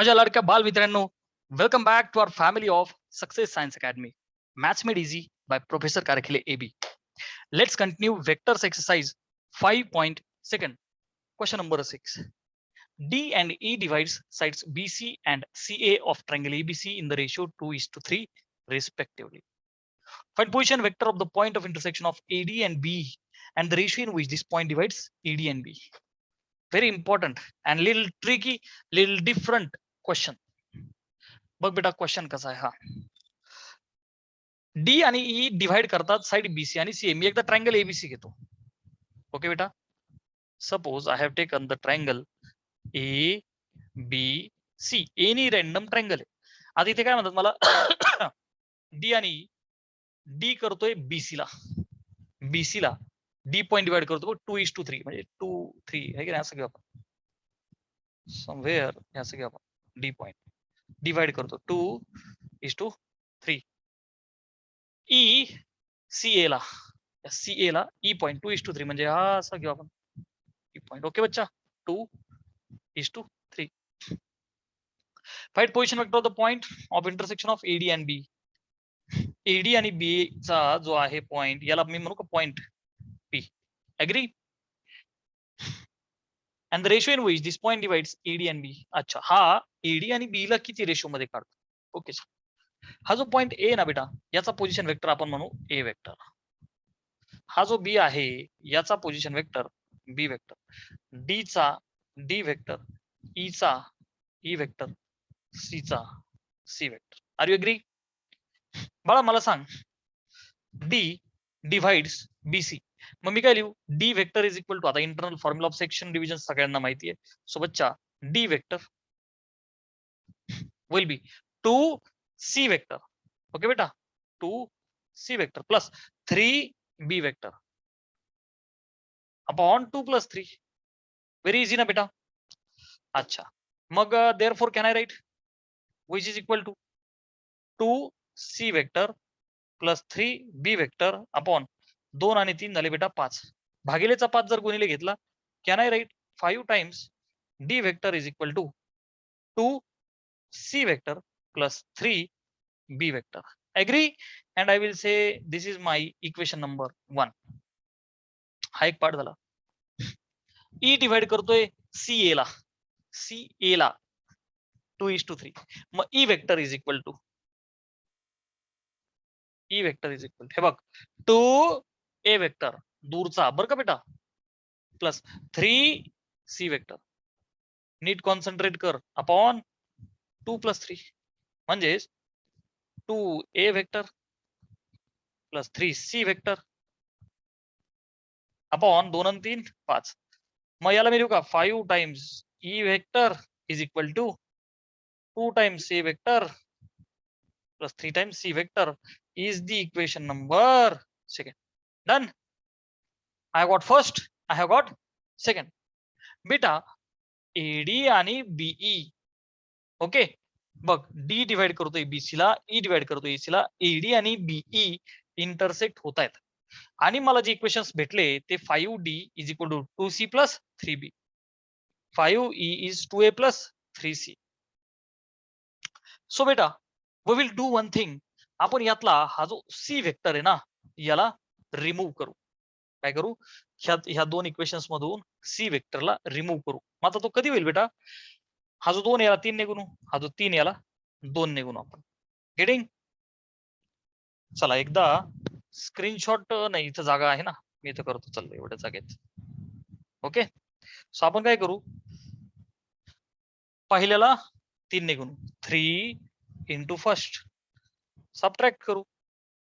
माझ्या लाडक्या बाल मित्रांनो, welcome back to our family of Success Science Academy. Maths made easy by professor Karkhile AB. Let's continue vectors exercise 5.2. Question number 6. D and E divides sides BC and CA of triangle ABC in the ratio 2:3 respectively. Find position vector of the point of intersection of AD and B and the ratio in which this point divides AD and B. Very important and little tricky, little different question. बघ बेटा question कसा आहे हा. D आणि E divide करतात side BC आणि CA. मी एकदा ट्रायंगल एबीसी घेतो. ओके बेटा, suppose I have taken the triangle A B C. Any random triangle आहे. आता इथे काय म्हणतात मला डी आणि डी करतोय बीसी ला डी पॉइंट डिवाइड करतो 2:3 म्हणजे 2:3 आहे की नाही, असं घेऊ आपण समवेअर, असं घेऊ आपण डी पॉइंट डिवाइड करतो 2:3. ई सीए ला ई पॉइंट 2:3 म्हणजे हा असा घेऊ आपण ई पॉइंट. ओके बच्चा, 2:3. Find position vector of the point of intersection of AD and B. AD आणि बी चा जो आहे पॉइंट, याला मी म्हणू का point P. Agree? And the ratio in which this point divides AD and B. अच्छा, हा एडी आणि बी ला किती रेशियो मध्ये काढतो? ओके, हा जो पॉइंट ए ना बेटा, याचा पोझिशन वेक्टर आपण म्हणू ए वेक्टर. हा जो बी आहे याचा position vector B vector. D चा डी वेक्टर, ई चा ई वेक्टर, सी चा C vector. Are you agree? बाळा मला सांग, डी डिव्हाइड्स बीसी. मग मी काय लिहू? D vector is equal to, आता internal formula of section division सगळ्यांना माहिती आहे. सो बच्चा, D vector will be 2C vector. Okay बेटा, 2C vector plus 3B vector upon 2 + 3. Very easy ना बेटा. अच्छा, मग therefore can I write which is equal to 2C vector plus 3B vector upon 2 आणि 3 झाले बेटा 5. भागिलेचा 5 जर गुणिले घेतला, can I write 5 times D vector is equal to 2C vector plus 3B vector. Agree? And I will say this is my equation number 1. हा एक part झाला. E divide करतोय सीए ला 2:3. मग E vector is equal to हे बघ 2A vector दूरचा बरं का बेटा प्लस 3C वेक्टर, नीट कॉन्सन्ट्रेट कर, अपॉन 2 + 3 म्हणजे 2A vector plus 3C vector upon 2 आणि 3 5. मग याला मी लिहू का 5 times E vector is equal to 2 times A vector plus 3 times C vector is the equation number 2. Done. I have got first, I have got second. बेटा AD आणि BE. Okay, बघ D divide करतोय BC ला, E divide करतोय AC ला. AD आणि BE intersect होत आहेत आणि मला जे इक्वेशन्स भेटले ते 5D is equal to 2C plus 3B. 5E is 2A plus 3C. So बेटा we will do one thing. आपण यातला हा जो सी वेक्टर आहे ना, याला रिमूव्ह करू. काय करू? ह्या दोन इक्वेशन्स मधून सी वेक्टरला रिमूव्ह करू. मग आता तो कधी होईल बेटा? हा जो 2 याला 3 ने गुणू, हा जो 3 याला 2 ने गुणू आपण. गेटिंग? चला एकदा स्क्रीनशॉट, नाही इथं जागा आहे ना, मी इथं करतो. चल एवढ्या जागेत. ओके, सो आपण काय करू? पहिल्याला 3 ने गुणू, 3 इंटू फर्स्ट, सबट्रॅक्ट करू,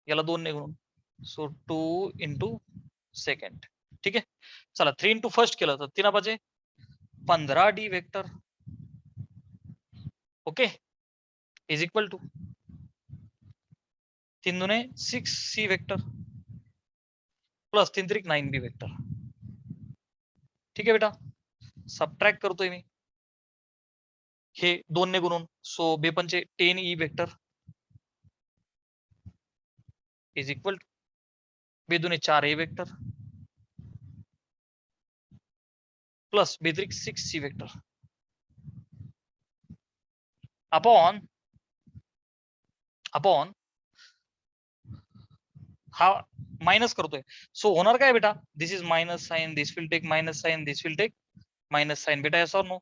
याला 2 ने गुणून, सो 2 इंटू सेकंड. ठीक आहे, चला 3 इंटू फर्स्ट केलं तर 3 पाचे 15D vector. Okay, is equal to 3 दुने 6C वेक्टर प्लस 3 त्रिक 9B वेक्टर. ठीक आहे बेटा, सबट्रॅक्ट करतोय मी हे 2 ने गुणून, सो बेपंचे 10E vector is equal to बेदुने 4A वेक्टर प्लस बेत्रिक 6C वेक्टर. अपॉन हा मायनस करतोय. सो होणार काय बेटा, this is minus sign, this will take minus sign, this will take minus sign. बेटा yes or no.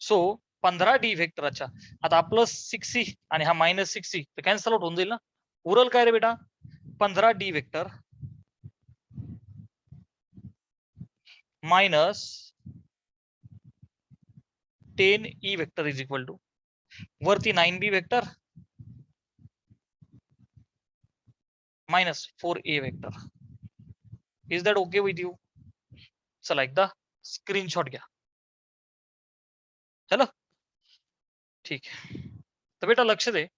So 15d vector. अच्छा, आता प्लस 6c आणि हा मायनस 6c तर कॅन्सल आउट होऊन जाईल ना. उरल काय रे बेटा, 15d vector minus 10e vector is equal to वरती 9b vector minus 4a vector. Is that okay with you? चला एकदा स्क्रीनशॉट घ्या. चलो ठीक आहे. तर बेटा लक्ष दे,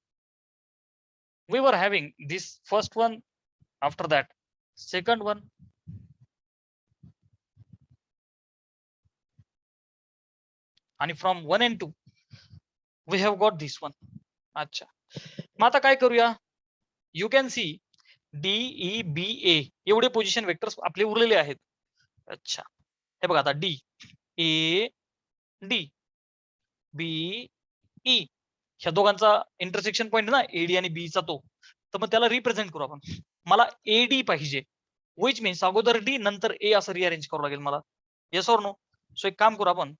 we were having this first one, after that second one, आणि from 1 and 2 we have got this one. अच्छा, मग आता काय करूया, you can see D E B A एवढे पोझिशन वेक्टर्स आपले उरलेले आहेत. अच्छा, हे बघा आता D A D B E ह्या दोघांचा इंटरसेक्शन पॉइंट ना एडी आणि बी चा तो, तर मग त्याला रिप्रेझेंट करू आपण. मला एडी पाहिजे, विच मीन्स अगोदर डी नंतर ए असं रिअरेंज करावं लागेल मला. Yes or no? सो एक काम करू आपण,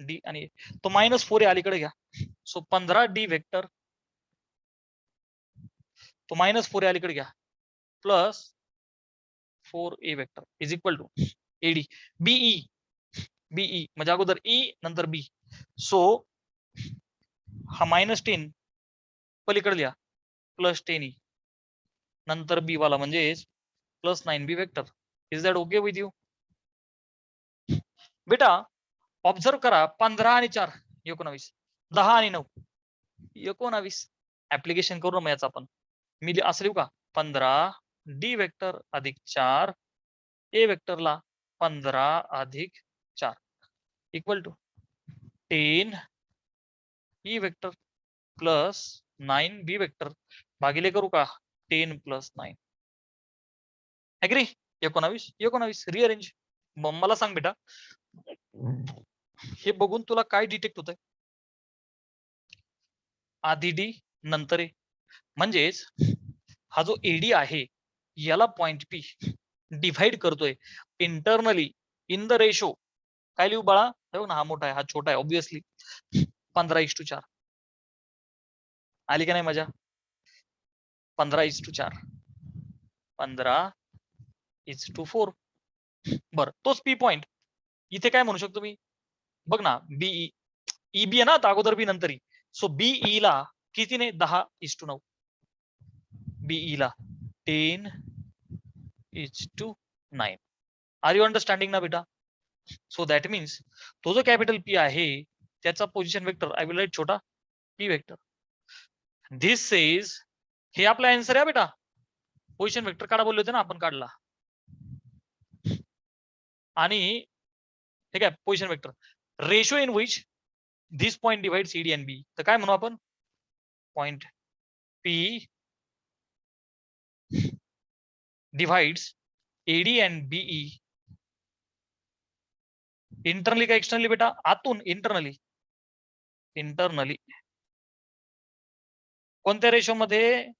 डी आणि तो -4 अलीकडे घ्या. सो 15d वेक्टर तो -4 अलीकडे घ्या plus 4a vector is equal to AD BE BE म्हणजे अगोदर ई नंतर बी. सो हा -10 पलीकडे लिहा प्लस 10e नंतर बी वाला म्हणजे plus 9b vector. Is that okay with you? बेटा ऑब्झर्व करा, 15 आणि 4 19, 10 आणि 9 19. ऍप्लिकेशन करू ना याचा आपण. मी असं लिहू का, 15d वेक्टर अधिक 4 ए वेक्टरला 15 अधिक 4 equal to 10 E vector plus 9b vector भागिले करू का 10 प्लस 9. ऍग्री? 19 रिअरेंज. मला सांग बेटा, हे बघून तुला काय डिटेक्ट होतंय? आधी डी नंतर ए, म्हणजेच हा जो एडी आहे याला पॉइंट पी डिव्हाइड करतोय इंटरनली इन द रेशो. काय लिहू बाळा? ना हा मोठा आहे हा छोटा आहे ऑब्विसली. 15:4 आली का नाही मजा? 15:4 15:4. बरं, तोच पी पॉइंट इथे काय म्हणू शकतो मी, बघ ना, बीई ईबी आहे ना, आता अगोदर बी नंतर ई. सो बीई ला कितीने 10:9, बीई ला 10:9. आर यू अंडरस्टँडिंग ना बेटा? सो दॅट मीन्स तो जो कॅपिटल पी आहे त्याचा position vector I will right छोटा पी वेक्टर. दिस सेज, हे आपला आन्सर आहे बेटा. पोझिशन वेक्टर काढा बोलले होते ना आपण, काढला. आणि हे काय position vector ratio in which this point divide C D and B. तर काय म्हणू आपण, point P divides AD and BE internally का एक्सटर्नली बेटा? आतून इंटरनली. इंटरनली कोणत्या रेशो मध्ये?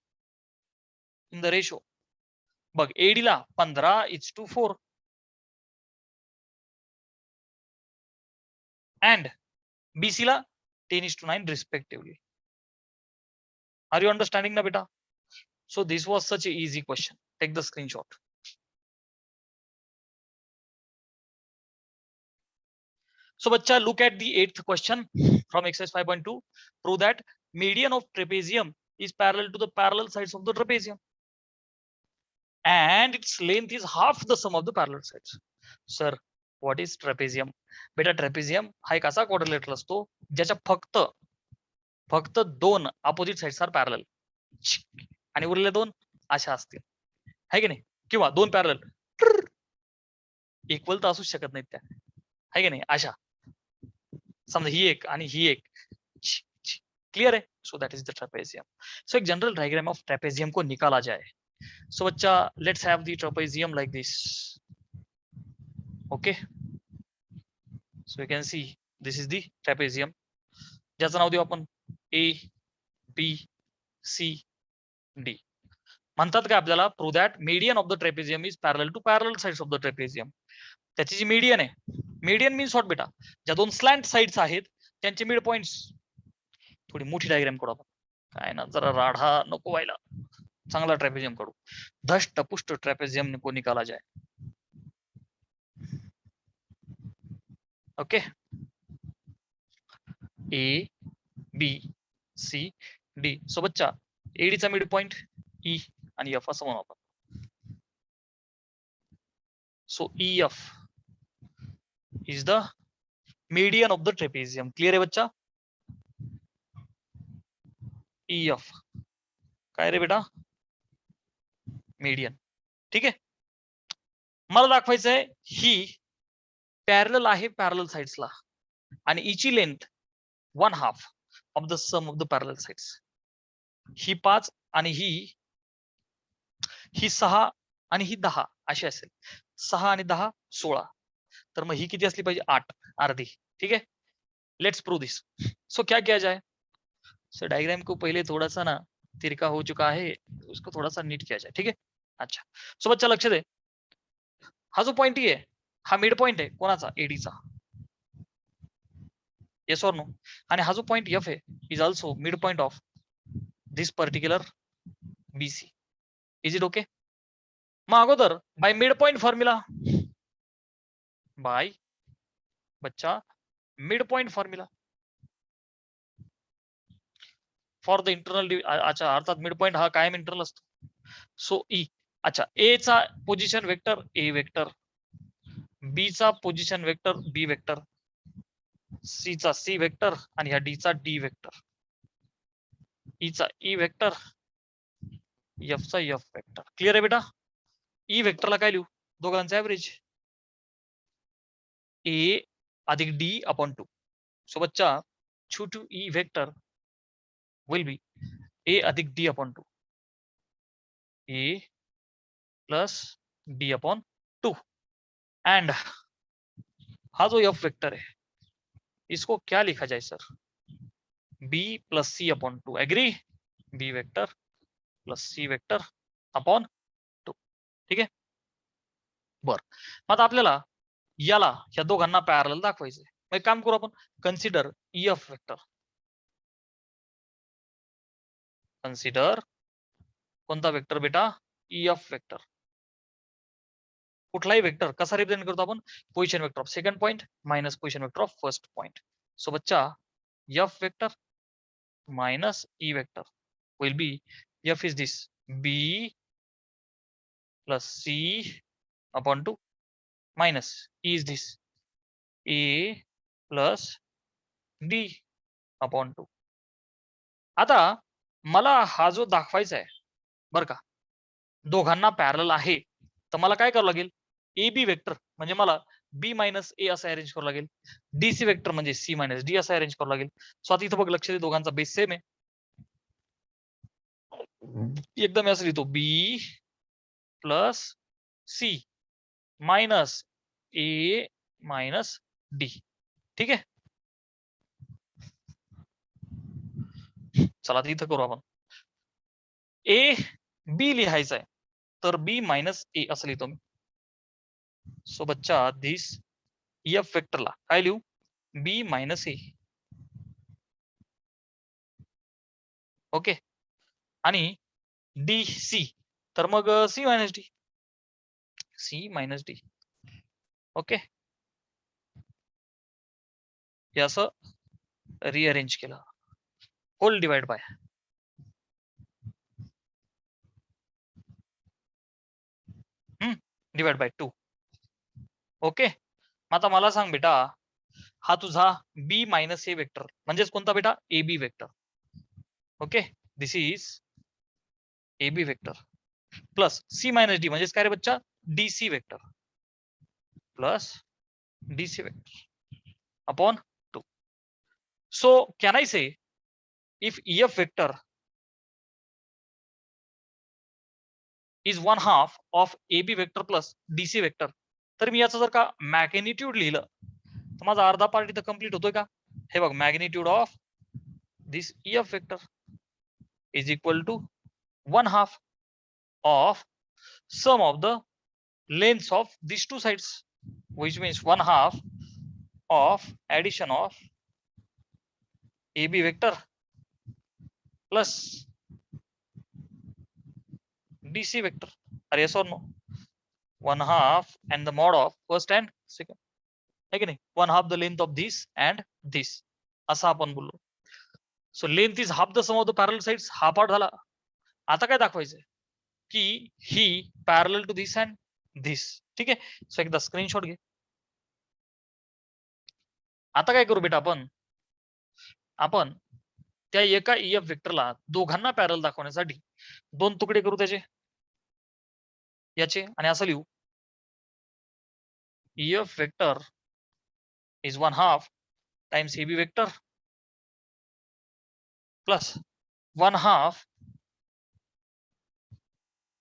In the ratio. बघ एडी ला 15:4 and BC ला 10:9 respectively. Are you understanding na beta? So this was such a easy question. Take the screenshot. So bacha, look at the 8th question from exercise 5.2. Prove that median of trapezium is parallel to the parallel sides of the trapezium and its length is half the sum of the parallel sides. Sir, what is trapezium? बेटा ट्रेपेझियम हा एक असा quadrilateral असतो ज्याच्या फक्त 2 opposite sides R parallel आणि उरलेले 2 अशा असतील, है की नाही? किंवा 2 पॅरलल इक्वल तर असूच शकत नाहीत त्या, है की नाही? अशा समजा ही एक आणि ही एक. क्लियर है? So that is the trapezium. So एक जनरल डायग्राम ऑफ ट्रेपेजियम को निकाला जाए. सो बच्चा let's have the trapezium like this. Okay, so you can see this is the trapezium. ज्याचं नाव देऊ आपण ए बी सी डी. म्हणतात काय आपल्याला, prove that median of the trapezium is पॅरल टू पॅरल साइड्स ऑफ द ट्रेपेजियम. त्याची जी मीडियन आहे, मीडियन मीन्स व्हॉट बेटा, ज्या दोन स्लॅन्ट साइड्स आहेत त्यांचे मिड पॉइंट्स. थोडी मोठी डायग्राम करू आपण, काय ना जरा राढा नको व्हायला, चांगला ट्रेपेजियम काढू, धष्ट पुष्ट ट्रेपेजियम को निकाला जाए. Okay, A B C D. So बच्चा एडीचा मिड पॉइंट ई आणि एफ असं म्हणू आपण. So E F is the median of the trapezium. Clear आहे बच्चा? ई एफ काय रे बेटा, मीडियन. ठीक आहे, मला दाखवायचं आहे ही पॅरल आहे पॅरल साइड्सला आणि इची length 1/2 of the sum of the parallel sides. ही 5 आणि ही 6 आणि ही 10 अशी असेल. 6 आणि 10 16. तर मग ही किती असली पाहिजे, 8 अर्धी. ठीक है, लेट्स प्रूव दिस. सो क्या किया जाए. सो डायग्राम को पहले थोड़ा सा ना तिरका हो चुका है, उसको थोड़ा सा नीट किया जाए. ठीक है, अच्छा. सो बच्चा लक्ष दे, हा जो पॉइंट आहे हा मिड पॉइंट आहे कोणाचा, एडीचा. Yes or no. आणि हा जो पॉइंट एफ आहे is also mid point of this particular BC. Is it okay? मग अगोदर by mid point formula, by बच्चा mid point formula for the internal. अच्छा, अर्थात मिड पॉइंट हा कायम इंटरनल असतो. सो ई, अच्छा, ए चा पोझिशन वेक्टर ए वेक्टर, बी चा position vector B vector, C चा सी वेक्टर आणि ह्या डी चा डी वेक्टर, ई चा ई वेक्टर, एफ चा एफ वेक्टर. क्लियर आहे बेटा? ई वेक्टरला काय लिहू, दोघांचा ऍव्हरेज ए अधिक डी अपॉन 2. सो बच्चा छोटू E vector will be A अधिक D upon 2, A plus D upon 2. And हा जो एफ वेक्टर है इसको क्या लिखा जाए sir, B plus C upon 2. Agree? B vector plus C vector upon 2. ठीक आहे, बर. आता आपल्याला याला या दोघांना पॅरलल दाखवायचंय. मग काम करू आपण, consider E F vector. Consider कोणता वेक्टर बेटा, ई एफ वेक्टर. कुठलाही वेक्टर कसा रिप्रेझेंट करतो आपण, position vector of second point minus position vector of first point. So बच्चा F vector minus E vector will be, F is this B plus C upon 2 minus E is this A plus D upon 2. आता मला हा जो दाखवायचा आहे बर का, दोघांना पॅरलल आहे, तर मला काय करावं लागेल, ए बी वेक्टर म्हणजे मला बी मायनस ए असं अरेंज करावं लागेल, डी सी वेक्टर म्हणजे सी मायनस डी असं अरेंज करावं लागेल. सो आता इथं बघ लक्ष दे, दोघांचा बेस सेम आहे. एकदम असं लिहितो, बी प्लस सी मायनस ए मायनस डी. ठीक आहे, चला इथं करू आपण. ए बी लिहायचं आहे तर बी मायनस ए असं लिहितो मी. सो बच्चा दिस एफ वेक्टरला काय लिहू, बी मायनस ए. ओके, आणि डी सी तर मग C minus D, C minus D. Okay, हे असं रिअरेंज केलं, whole divide by divide by 2. ओके, आता मला सांग बेटा, हा तुझा बी मायनस ए वेक्टर म्हणजेच कोणता बेटा, A B vector. Okay, this is A B vector plus C minus D म्हणजेच काय रे बच्चा, D C vector plus D C vector upon 2. So can I say if F vector is 1/2 of A B vector plus D C vector, तर मी याचं जर का magnitude लिहिलं तर माझा अर्धा पार्ट इथं कंप्लीट होतोय का. हे बघ, magnitude of this EF vector is equal to 1/2 of sum of the lengths of these two sides, which means 1/2 of addition of AB vector plus DC vector. Are yes or no? 1/2 and the mod of first and second. है की नाही? 1/2 the length of this and this. असं आपण बोललो. So length is half the sum of the parallel sides. हा part झाला. आता काय दाखवायचंय की ही पॅरलल टू दिस अँड दिस. ठीक आहे. सो एकदा स्क्रीनशॉट घे. आता काय करू बेटा आपण त्या एका EF वेक्टरला दोघांना पॅरल दाखवण्यासाठी दोन तुकडे करू त्याचे याचे आणि असं लिहू EF vector is 1/2 times AB vector plus 1/2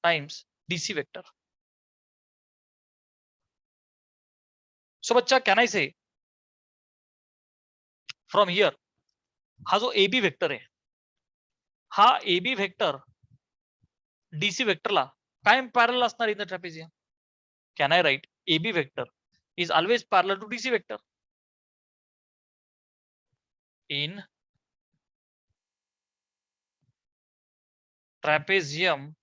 times DC vector. So बच्चा can I say from here हा जो AB वेक्टर आहे हा AB वेक्टर DC वेक्टरला कायम पॅरलल असणार in the trapezium. Can I write AB vector is always parallel to DC vector in trapezium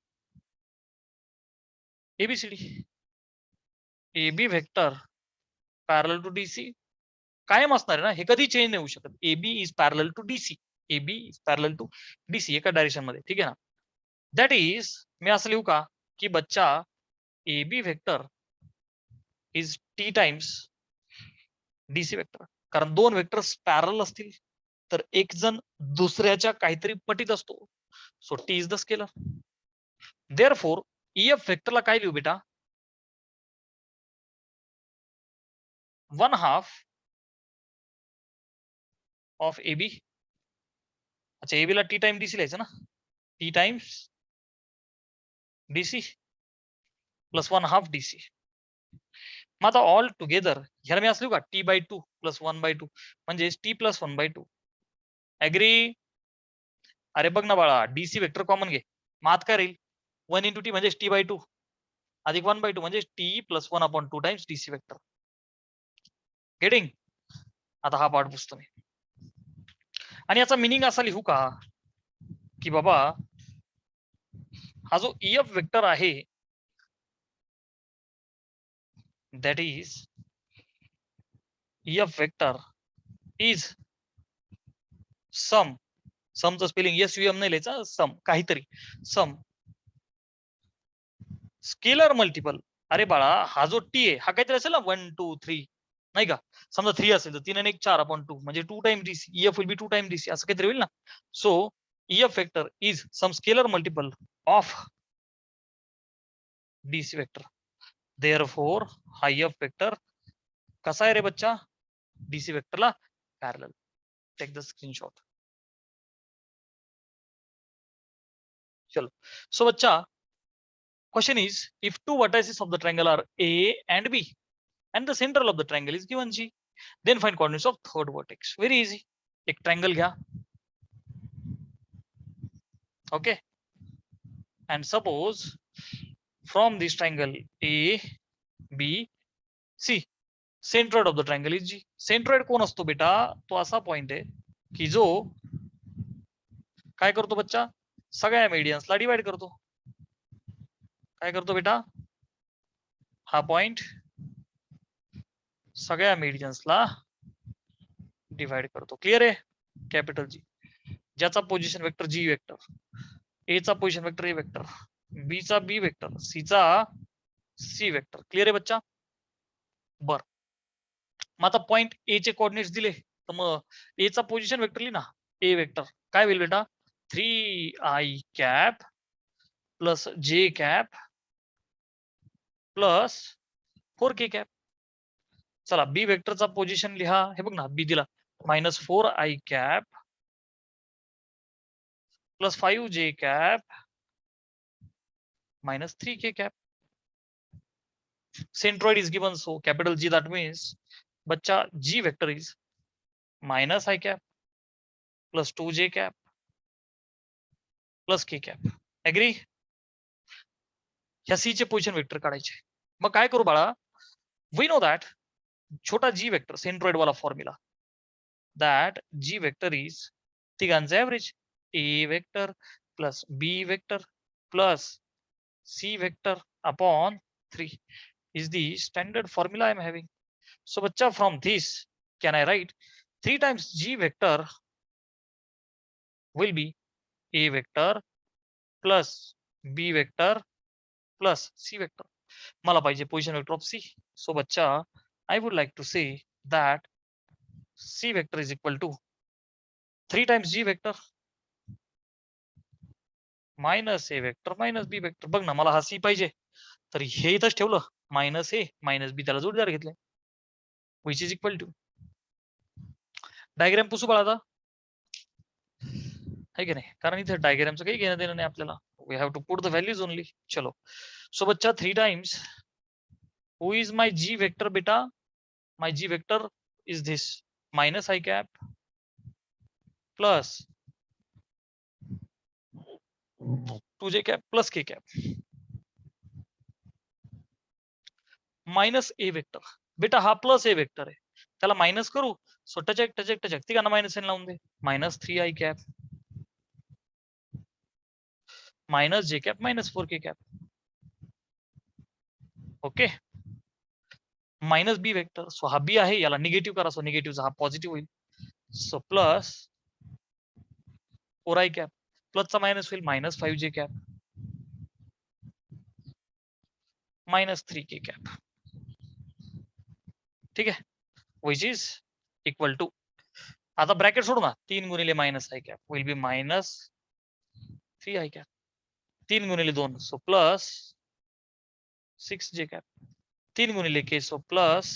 ABCD. AB vector parallel to DC कायम असणार आहे ना, हे कधी चेंज नाही होऊ शकत. AB is parallel to DC. AB is parallel to DC एका डायरेक्शन मध्ये. ठीक आहे ना. दॅट इज मी असं लिहू का की बच्चा AB vector is T times DC vector. कारण दोन वेक्टर्स पॅरल असतील तर एक जण दुसऱ्याच्या काहीतरी पटीत असतो. So T is the scalar. Therefore EF वेक्टरला काय लिहू बेटा 1/2 ऑफ AB. अच्छा AB ला T टाइम DC लिहायचं ना. T times DC plus 1/2 DC. मग आता ऑल टुगेदर ह्याला मी असं लिहू का T/2 प्लस 1/2 म्हणजे T प्लस 1/2. ऍग्री. अरे बघ ना बाळा DC वेक्टर कॉमन घे. मग आत काय राहील 1 × T म्हणजे T/2 अधिक 1/2 म्हणजे T plus 1/2 times DC vector. Getting. आता हा पार्ट पुसतो मी आणि याचा मिनिंग असा लिहू का की बाबा हा जो EF वेक्टर आहे that is EF vector is sum. समचं स्पेलिंग SUM नाही लिहायचं, सम काहीतरी सम स्केलर मल्टिपल. अरे बाळा हा जो T आहे हा काहीतरी असेल ना 1 2 3 नाही का. समजा 3 असेल तर 3 आणि 1 4/2 म्हणजे 2 time DC. EF will be 2 time DC असं काहीतरी होईल ना. So EF vector is some scalar multiple of DC vector. Therefore हा EF vector कसा आहे रे बच्चा DC वेक्टरला पॅरलल. Take the screenshot. चलो. सो बच्चा question is if two vertices of the triangle are A and B and the central of the triangle is given G, then find coordinates of third vertex. Very easy. एक triangle घ्या. Okay. And suppose from this triangle A, B, C, centroid of the triangle is G. Centroid कोण असतो बेटा तो असा point आहे की जो काय करतो बच्चा सगळ्या मेडियन्सला डिवाइड करतो. काय करतो बेटा हा पॉइंट सगळ्या मेडियन्सला डिवाइड करतो. क्लिअर आहे. कॅपिटल G ज्याचा position vector G vector, A चा position vector A vector, B चा B वेक्टर, C चा C वेक्टर. क्लिअर आहे बच्चा. बर मग आता पॉइंट A चे कोऑर्डिनेट्स दिले तर मग A चा पोझिशन वेक्टर लिही ना A वेक्टर. काय होईल बेटा 3i cap plus J cap plus 4k cap. चला B वेक्टरचा पोझिशन लिहा. हे बघ ना B दिला -4i cap plus 5j cap minus 3k cap. Centroid is given, so capital G, that means बच्चा G vector is minus I cap plus 2j cap plus k cap. Agree? ह्या C चे position vector काढायचे. मग काय करू बाळा, we know that छोटा G vector centroid वाला formula, that G vector is तिघांचं average, A vector plus B vector plus C vector upon 3 is the standard formula I am having. So bacha, from this can I write 3 times g vector will be a vector plus b vector plus c vector. मला पाहिजे position vector of c. So bacha, I would like to say that c vector is equal to 3 times g vector minus a vector minus b vector. बघ ना, मला हा c पाहिजे, तर हे इथंच ठेवलं, मायनस ए मायनस बी, त्याला जोडीदार घेतले, which is equal to. Diagram पुसू बाळा आता, है की नाही? कारण इथे डायग्रामचं काही घेणं देणं नाही आपल्याला. We have to put the values only. चलो, सो बच्चा 3 times who is my G vector बेटा? My G vector is this minus I cap plus 2j cap plus k cap minus A vector. बेटा हा plus A vector आहे, त्याला minus करू, so टचक टचक टचक तिघांना minus एन लावून दे, minus 3i cap minus J cap minus 4k cap. Okay, minus B vector, so हा बी आहे, याला निगेटिव्ह करा, सो निगेटिव्ह हा पॉझिटिव्ह होईल, सो प्लस 4i कैप प्लसचा मायनस होईल minus 5j cap minus 3k cap. ठीक आहे, विच इज इक्वल टू, आता ब्रॅकेट सोडू ना, 3 गुणिले minus I cap will be minus 3i cap, 3 गुणिले 2 सो प्लस 6j कैप, 3 गुणिले k so plus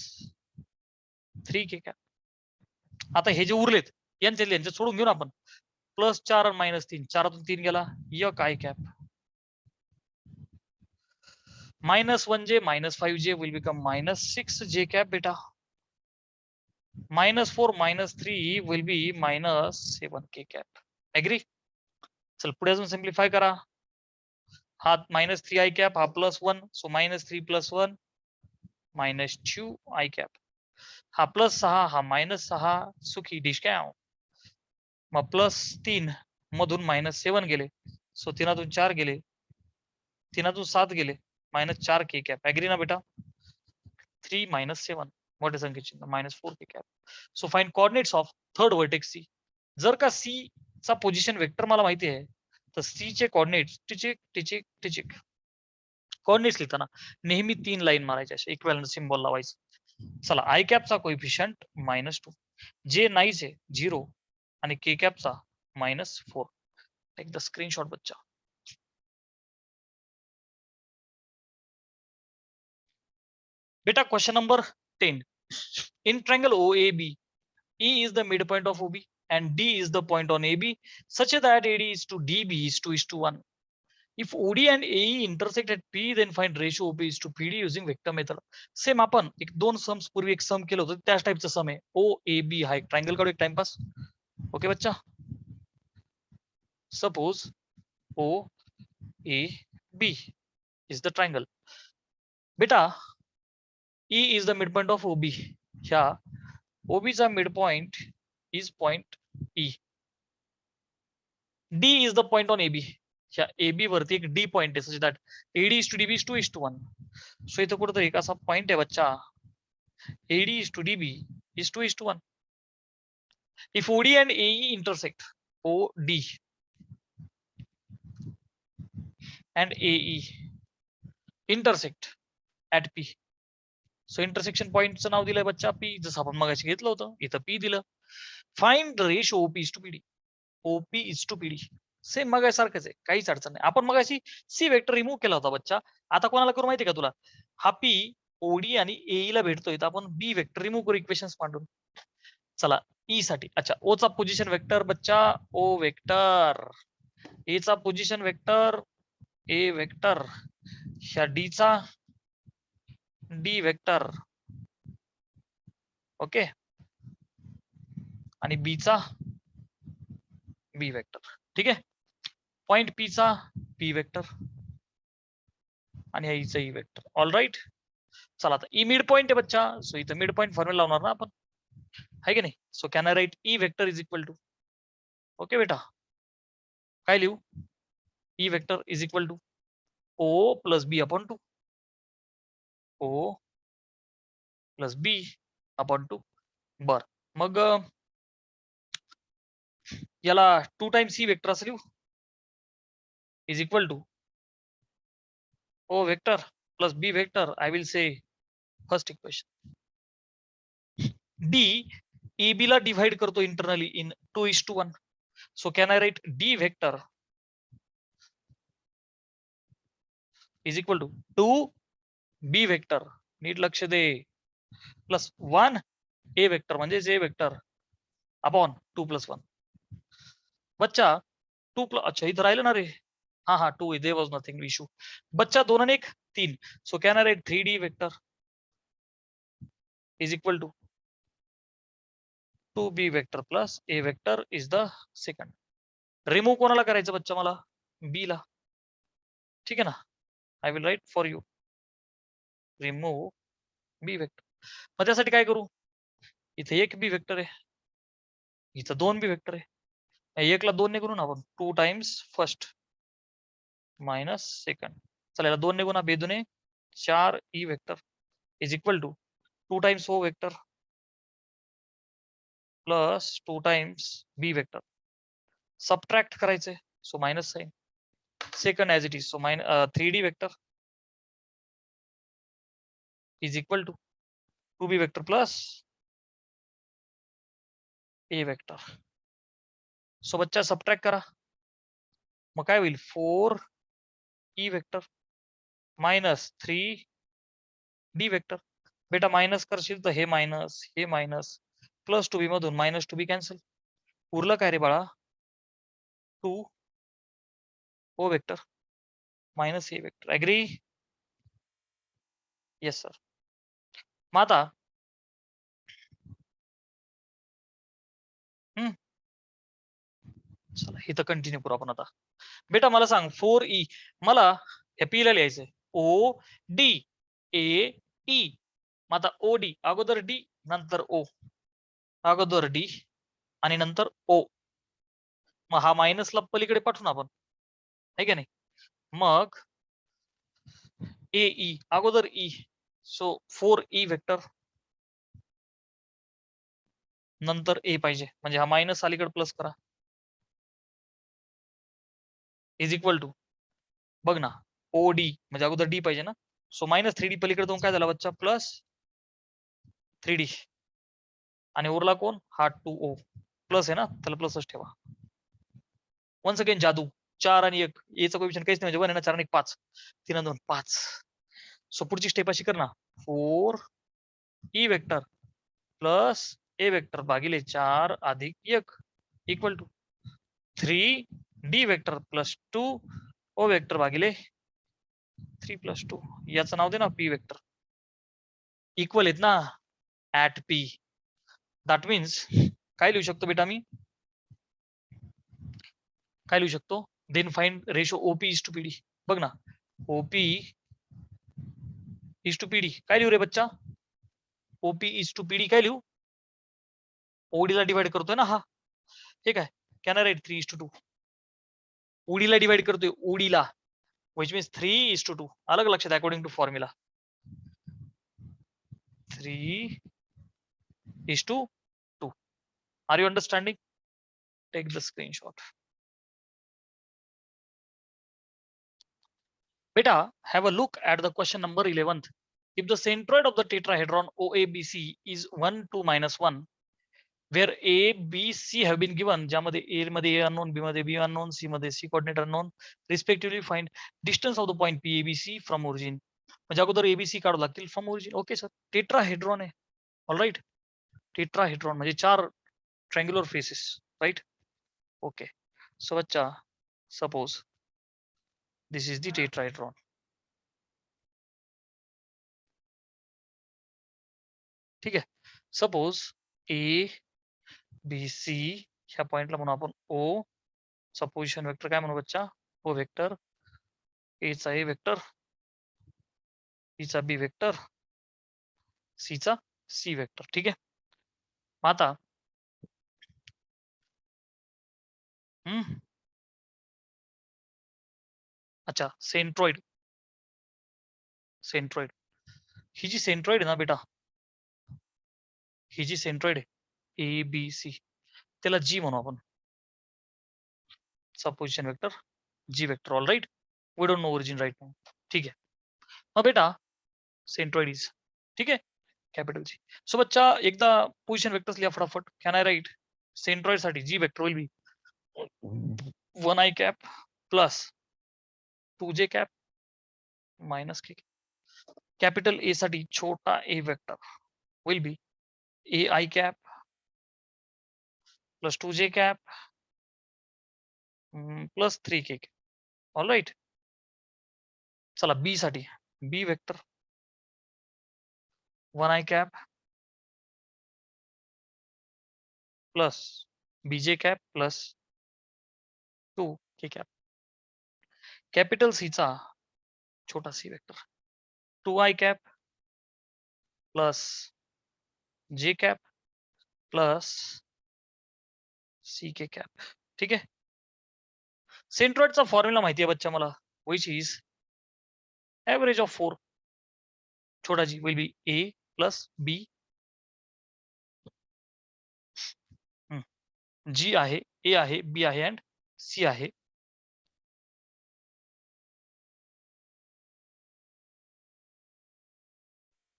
3k cap. आता हे जे उरलेत यांचे सोडून घेऊ ना आपण, प्लस 4 आणि मायनस 3, 4तून 3 गेला, एक I cap minus 1j minus 5j will become minus 6j cap बेटा, minus 4 minus 3 will be minus 7k cap. Agree? चल पुढे अजून सिम्प्लिफाय करा, हा माइनस 3i कैप, हा plus 1, so minus 3 plus 1 minus 2i cap, हा प्लस 6 हा minus 6 सुखी डिश काय, मग प्लस 3 मधून मायनस 7 गेले, सो 3तून 4 गेले, 3तून 7 गेले, मायनस 4k कैप. एग्री ना बेटा? 3 मायनस 7 मोठे संख्येचे minus 4k cap. So find coordinates of third vertex C. जर का सी चा पोझिशन वेक्टर मला माहिती आहे, तर सी चे कोऑर्डिनेट्स टिचिक टिचिक टिचिक. कोऑर्डिनेट्स लिहिताना नेहमी 3 लाईन मारायचे, असे इक्विव्हॅलेंट सिम्बॉल लावायचं. चला, आय कॅपचा कोएफिशियंट -2, जे नाहीचे 0 आणि के कॅपचा -4. टेक द स्क्रीनशॉट बच्चा. बेटा question number 10. In triangle OAB, E is the midpoint of OB and D is the point on AB such that AD is to DB is 2:1. If OD and AE intersect at P, then find ratio OP is to PD using vector method. Same आपण एक 2 sums पूर्वी एक सम केलं होतं, त्याच टाइपचं सम आहे. OAB हा एक ट्रायंगल काढू, एक टाइमपास. ओके बच्चा, suppose OAB is the triangle. बेटा E is the midpoint of OB. ह्या OB चा midpoint is point E. D is the point on AB. ह्या AB वरती एक D पॉइंट आहे, such that AD is to DB is 2:1. So इथं कुठेतरी एक असा पॉइंट आहे बच्चा, AD is to DB is 2:1. If OD and AE intersect, OD and AE intersect at P. So intersection पॉइंटचं नाव दिलंय बच्चा P, जसं आपण मगाशी घेतलं होतं, इथं P दिलं. Find ratio OP is to PD. OP is to PD. Same मगासारखंच आहे, काहीच अडचण नाही. आपण मगाशी सी वेक्टर रिमूव्ह केला होता बच्चा, आता कोणाला करू माहिती का तुला? हा P OD आणि AE ला भेटतोय, तर आपण बी वेक्टर रिमूव्ह करू इक्वेशन्स मांडून. चला, ई साठी, अच्छा, ओ चा पोझिशन वेक्टर बच्चा ओ वेक्टर, ए चा पोझिशन वेक्टर ए वेक्टर, ह्या डी चा डी वेक्टर, ओके, आणि बी चा बी वेक्टर. ठीक आहे. पॉइंट पी चा पी वेक्टर आणि ईचा ई वेक्टर. All right. चला आता ई मिड पॉइंट आहे बच्चा. सो इथं मिड पॉइंट फॉर्म्युला लावणार ना आपण, आहे की नाही. So can I write E vector is equal to, okay बेटा, काय लिहू? E vector is equal to O plus B upon two. O plus B upon two. बर, मग याला 2 टाइम्स ई वेक्टर असं लिहू, is equal to O vector plus B vector. I will say first equation. D A B ला divide करतो internally in 2:1. So can I write D vector is equal to 2 B vector, नीट लक्ष दे, plus 1 ए vector म्हणजे जे vector upon 2 + 1. बच्चा 2 अच्छा इथं राहिलं ना रे. हा हा 2 दे वॉज नथिंग इशू. बच्चा 2 आणि 1 3. So can I write 3D vector is equal to 2B vector plus A vector is the second. Remove कोणाला करायचं बच्चा? मला बी ला. ठीक आहे ना. I will write for you remove B vector. मग त्यासाठी काय करू? इथे एक बी वेक्टर आहे, इथं 2 बी वेक्टर आहे. 1 ला 2 ने गुणू ना आपण, 2 टाइम्स फर्स्ट मायनस सेकंड. चला याला 2 ने गुणा, बेदुने 4 E vector is equal to 2 times O vector plus 2 times B vector. Subtract करायचंय, so minus sign. Second as it is, so 3D vector is equal to 2B vector plus A vector. So बच्चा subtract करा, मग काय होईल? 4 E vector minus 3 D vector. बेटा minus करशील तर हे मायनस प्लस 2B मधून मायनस 2B कॅन्सल. उरलं काय रे बाळा? 2 ओ वेक्टर मायनस ए वेक्टर. ऍग्री? Yes sir. मग आता चला इथं कंटिन्यू करू आपण आता. बेटा मला सांग 4E, मला हे पी ला लिहायचंय ओ डी ए ई. मग आता ओ डी अगोदर डी नंतर ओ, अगोदर डी आणि नंतर ओ. मग हा मायनसला पलीकडे पाठवून आपण, आहे का नाही. मग ए ई अगोदर ई, सो 4E वेक्टर नंतर ए पाहिजे, म्हणजे हा मायनस अलीकडे प्लस करा इज इक्वल टू, बघ ना ओ डी म्हणजे अगोदर डी पाहिजे ना. सो मायनस 3D पलीकडे जाऊन काय झाला बच्चा? Plus 3D. आणि उरला कोण? हा 2O प्लस आहे ना, त्याला प्लसच ठेवा. वन्स अगेन जादू. 4 आणि 1 एचा कोएफिशियंट काहीच नाही, म्हणजे 1 आहे ना. 4 आणि 1 5, 3 आणि 2 5. सो पुढची स्टेप अशी कर ना, 4E vector plus A vector भागिले 4 अधिक 1 equal to 3D vector plus 2O vector भागिले 3 + 2. याचं नाव दे ना पी वेक्टर. इक्वल आहेत ना ऍट पी. दॅट मीन्स काय लिहू शकतो बेटा मी? काय लिहू शकतो? Then find ratio OP is to PD. बघ ना, ओपी इज टू पीडी काय लिहू रे बच्चा? ओपी इज टू पीडी काय लिहू? ओडीला डिवाइड करतोय ना हा, ठीक आहे. Can I write 3:2? ओडीला डिवाइड करतोय ओडीला, विच मीन्स 3:2. अलग लक्षात according to formula 3:2. Are you understanding? Take the screenshot. Beta, have a look at the question number 11th. If the centroid of the tetrahedron OABC is 1, 2, -1, where A, B, C have been given, ज्यामध्ये A मध्ये A unknown, B मध्ये B unknown, C मध्ये C coordinate unknown, respectively find distance of the point P, ABC from origin. म्हणजे अगोदर ABC काढू लागतील from origin. Okay sir, tetrahedron आहे. All right, tetrahedron म्हणजे 4 triangular faces, right. Okay, so बच्चा suppose this is the tetrahedron. ठीक आहे. Suppose ए B C ह्या पॉइंटला म्हणू आपण ओ चा पोझिशन वेक्टर काय म्हणू बच्चा? ओ वेक्टर, ए चा ए वेक्टर, बी चा बी वेक्टर, सी चा सी वेक्टर. ठीक आहे. आता अच्छा, सेंट्रॉइड. सेंट्रॉइड ही जी सेंट्रॉइड आहे ना बेटा, ही जी सेंट्रॉइड आहे ए बी सी, त्याला जी म्हणू आपण. चा position vector G vector. All right, we don't know origin right now. ठीक आहे. मग बेटा सेंट्रॉइड इज, ठीक आहे, कॅपिटल जी. सो बच्चा एकदा पोझिशन वेक्टर्स लिहा फटाफट. Can I write? सेंट्रॉइड साठी G vector will be 1 i cap plus 2j cap minus K. Capital A साठी छोटा A vector will be A I cap plus 2j cap plus 3k. All right. चला B साठी B vector 1 i cap plus BJ cap plus 2k cap. Capital C चा छोटा C vector 2i cap plus J cap plus C K cap. ठीक आहे. सेंट्रॉइडचा formula माहिती आहे बच्चा मला, विच इज एव्हरेज ऑफ 4. छोटा जी विल बी ए प्लस बी, जी आहे, ए आहे, बी आहे अँड सी आहे.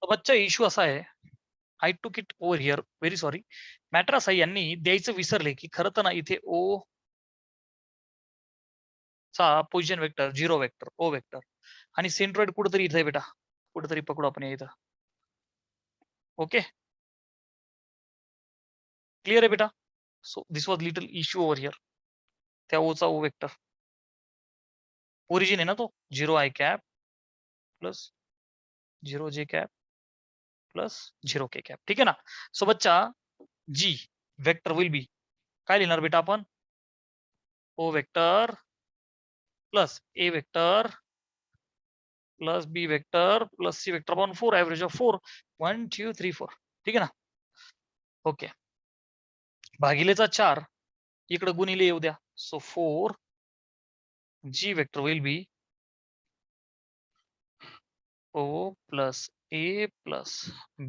तर बच्चा इश्यू असा आहे, आय टूक it over here, very sorry. Matter असा आहे, यांनी द्यायचं विसरले की खरं तर ना इथे ओ चा position vector 0 vector O vector आणि सेंट्रॉइड कुठेतरी इथे आहे बेटा, कुठेतरी पकडू आपण इथं. ओके, क्लिअर आहे बेटा? So this was little issue over here. त्या ओ चा ओ वेक्टर ओरिजिन आहे ना तो 0 i कॅप प्लस 0 जे कॅप प्लस 0 के कॅप. ठीक आहे ना? सो बच्चा जी वेक्टर विल बी काय लिहिणार बेटा आपण? O vector plus A vector plus B vector plus C vector upon 4, average of 4. 1 2 3 4. ठीक आहे ना? ओके. भागिलेचा 4 इकडे गुणिले येऊ द्या. So 4 G vector will be O plus A plus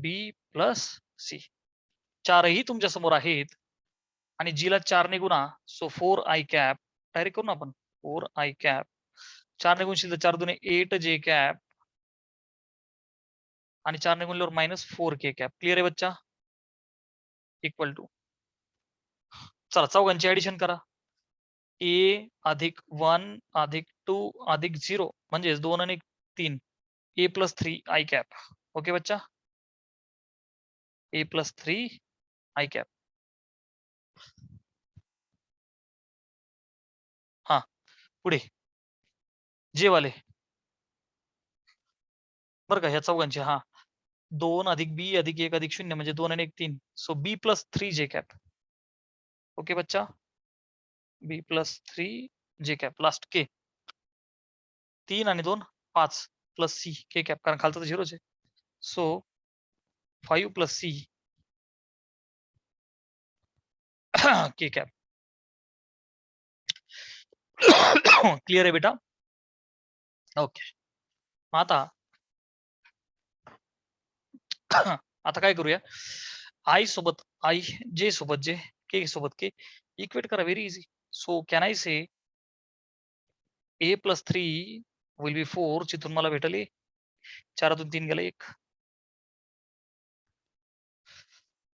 B plus C. चारही तुमच्या समोर आहेत आणि जीला 4 ने गुणा. सो 4 i कॅप डायरेक्ट करू ना आपण. 4 i कॅप 4 ने गुणशील तर 4 दुने 8 जे कॅप आणि 4 ने गुणल्यावर मायनस 4k कॅप. क्लिअर आहे बच्चा? इक्वल टू, चला चौघांची ऍडिशन करा. ए अधिक 1 अधिक 2 अधिक 0 म्हणजेच 2 आणि 3 ए प्लस 3 i कॅप. ओके बच्चा? ए प्लस 3 i कॅप. हा पुढे जे वाले बरं का ह्या चौघांचे. हा 2 अधिक बी अधिक 1 अधिक 0 म्हणजे 2 आणि 1 3. सो बी प्लस 3 जे कॅप. ओके बच्चा? बी प्लस 3 जे कॅप लास्ट के. 3 आणि 2 5 प्लस सी के कॅप कारण खालचं तर झिरोच आहे. So 5 plus C K cap. Clear आहे बेटा? ओके. आता आता काय करूया? आय सोबत आय, जे सोबत जे, के सोबत के इक्वेट करा. Very easy. So can I say A plus 3 will बी 4. जिथून मला भेटेल ए. 4तून 3 गेला 1.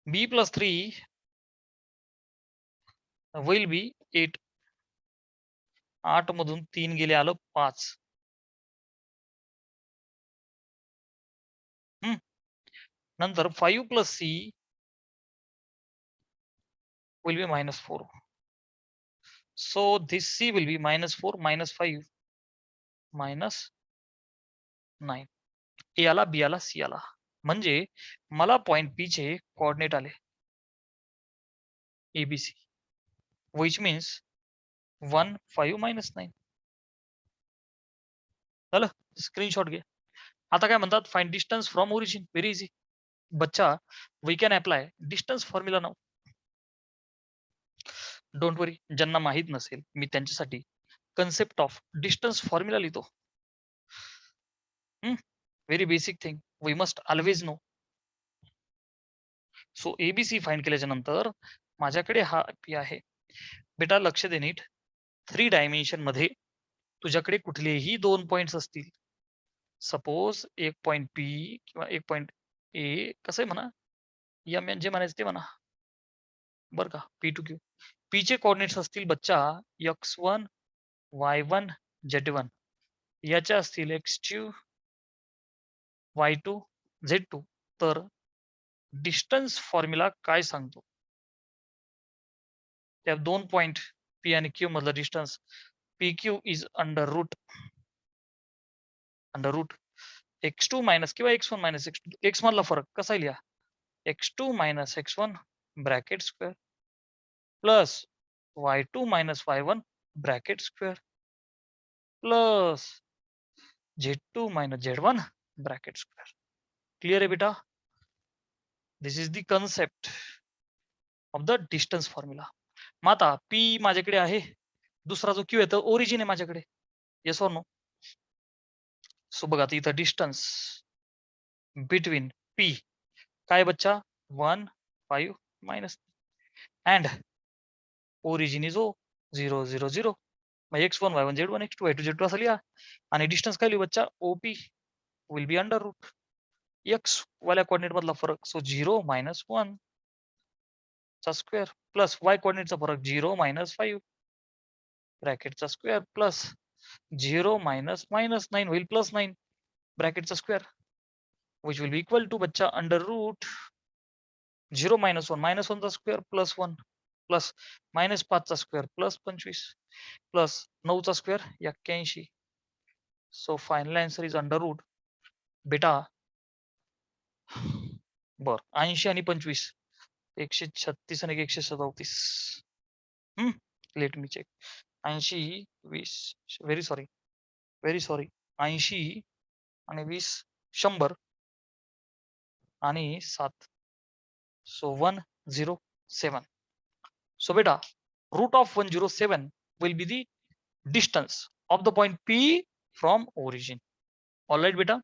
बी प्लस 3 विल बी 8. 8 मधून 3 गेले आलं 5. नंतर 5 plus C will be minus 4. So this C will be minus 4 minus 5 minus 9. A आला, B आला, C आला. म्हणजे मला पॉइंट P चे कोऑर्डिनेट आले ABC. Which means 1 5 -9 झालं. स्क्रीनशॉट घे. आता काय म्हणतात, find distance from origin. Very easy बच्चा, we can apply distance formula नाव. डोंट वरी, ज्यांना माहित नसेल मी त्यांच्यासाठी कन्सेप्ट ऑफ डिस्टन्स फॉर्म्युला लिहितो. Very basic thing we must always know. So ABC find केल्याच्या नंतर माझ्याकडे हा पी आहे. बेटा लक्ष दे नीट. 3 डायमेन्शन मध्ये तुझ्याकडे कुठलेही 2 पॉइंट्स असतील. सपोज एक पॉइंट पी किंवा एक पॉइंट ए, कसं म्हणा, या जे म्हणायचं ते म्हणा बरं का. पी टू क्यू, पी चे कोऑर्डिनेट्स असतील बच्चा x1 y1 z1, याच्या असतील x2 y2 z2. तर डिस्टन्स फॉर्म्युला काय सांगतो? त्या 2 पॉइंट पी आणि क्यू मधलं distance P Q is under root x2 minus किंवा x1 मायनस x2. x मधला फरक कसा लिहा, x2 minus x1 bracket square plus y2 minus y1 bracket square plus z2 minus z1 bracket square. Clear आहे बेटा? This is the concept of the distance formula. मग आता P माझ्याकडे आहे, दुसरा जो क्यू आहे तो ओरिजिन आहे माझ्याकडे. Yes or no? सो बघा आता इथं डिस्टन्स बिटवीन पी काय बच्चा 1 5 मायनस अँड ओरिजिन इज 0 0 0. मग x1 y1 z1 x2 y2 z2 असं लिहा. आणि डिस्टन्स काय लिहू बच्चा, OP will be under root X वाल्या कोऑर्डिनेट मधला फरक, सो 0 मायनस 1 चा स्क्वेअर प्लस वाय कोऑर्डिनेटचा फरक 0 मायनस 5 ब्रॅकेटचा स्क्वेअर प्लस 0 मायनस मायनस 9 होईल प्लस 9 ब्रॅकेटचा square, which will be equal to बच्चा अंडर रूट 0 मायनस 1 चा स्क्वेअर प्लस 1 प्लस मायनस 5 चा स्क्वेअर प्लस 25 प्लस 9 चा square 81. So final answer is under root बेटा बर 80 आणि 25 136 आणि 137. Let me check. 80 20 very sorry 80 आणि 20 100 आणि 7, सो 107. सो बेटा root of 107 will be the distance of the point P from origin. All right बेटा.